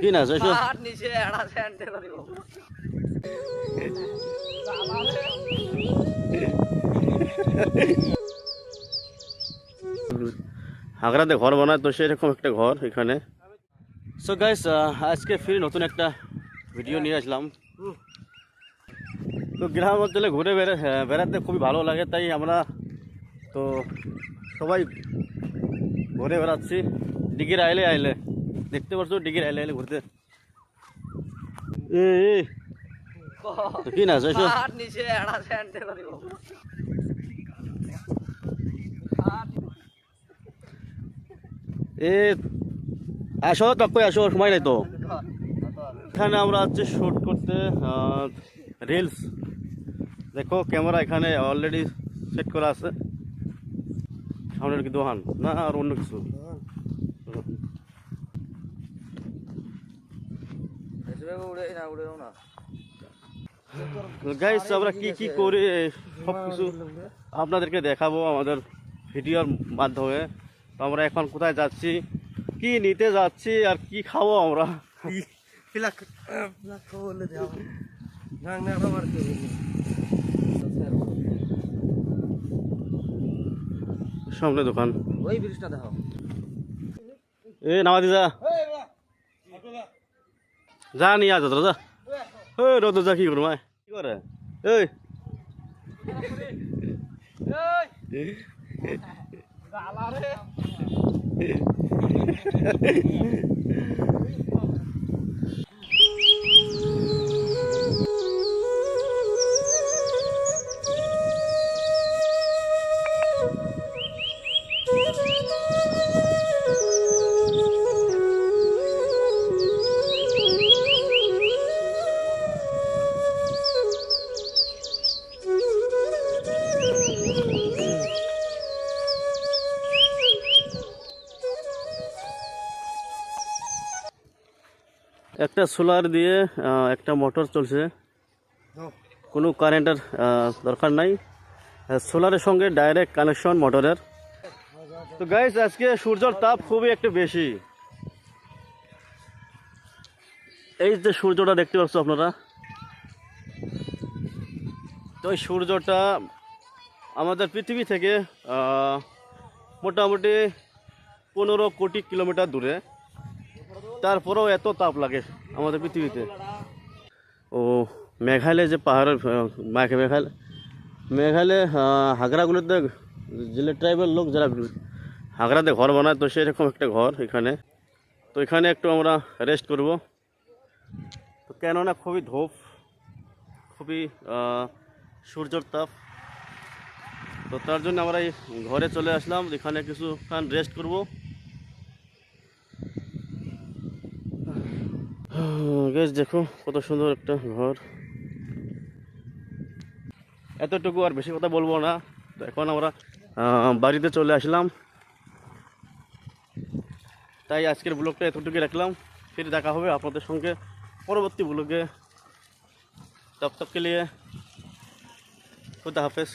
কি না চাইছো নিচে এড়া স্যান্ডে করিব হাগরাতে ঘর বানায় তো সেরকম একটা ঘর এখানে। সো গাইস আজকে ফির নতুন একটা ভিডিও নিয়ে আসলাম। তো গ্রাম অঞ্চলে ঘুরে বেড়াতে খুবই ভালো লাগে, তাই আমরা তো সবাই ঘুরে বেড়াচ্ছি। ডিগির আইলে দেখতে পাচ্ছ, ডিগির আইলে ঘুরতে। কি না চাইছো নিচে এড়া স্যান্ডে করিব আসো তখন আসো, সময় নাই তো। এখানে আমরা হচ্ছে শ্যুট করতে রিলস। দেখো ক্যামেরা এখানে অলরেডি সেট করা আছে। সামনের কি দোকান না আর অন্য কিছু? গাইস আমরা কি কি করি সব কিছু আপনাদেরকে দেখাবো আমাদের ভিডিওর মাধ্যমে। তো আমরা এখন কোথায় যাচ্ছি, কি নিতে যাচ্ছি, আর কি খাবো আমরা, সামনে দোকান। ওই ব্রিজটা দেখো, এ নামা দি যা যা নিয়ে আজ যা রোদ যা। কি করবো কি করে এই একটা সোলার দিয়ে একটা মোটর চলছে, কোনো কারেন্টের দরকার নাই, সোলারের সঙ্গে ডাইরেক্ট কানেকশন মোটরের। তো গাইস আজকে সূর্যের তাপ খুবই একটু বেশি। এই যে সূর্যটা দেখতে পাচ্ছ আপনারা, তো এই সূর্যটা আমাদের পৃথিবী থেকে মোটামুটি 15 কোটি কিলোমিটার দূরে, তারপরেও এত তাপ লাগে আমাদের পৃথিবীতে। ও মেঘালয় যে পাহাড়ের মেঘালয় হাগরাগুলোতে জেলে ট্রাইবেল লোক যারা হাগরাতে ঘর বানায়, তো সেরকম একটা ঘর এখানে। তো এখানে একটু আমরা রেস্ট করব, তো কেননা খুবই ধূপ, খুবই সূর্যের তাপ। তো তার জন্য আমরা এই ঘরে চলে আসলাম, এখানে কিছুক্ষণ রেস্ট করব। গাইস দেখো কত সুন্দর একটা ঘর। এতটুকু, আর বেশি কথা বলবো না। তো এখন আমরা বাড়িতে চলে আসলাম, তাই আজকের ব্লগটা এতটুকু রাখলাম। ফির দেখা হবে আপনাদের সঙ্গে পরবর্তী ব্লগে। তব তক কে লিয়ে খুদা হাফেজ।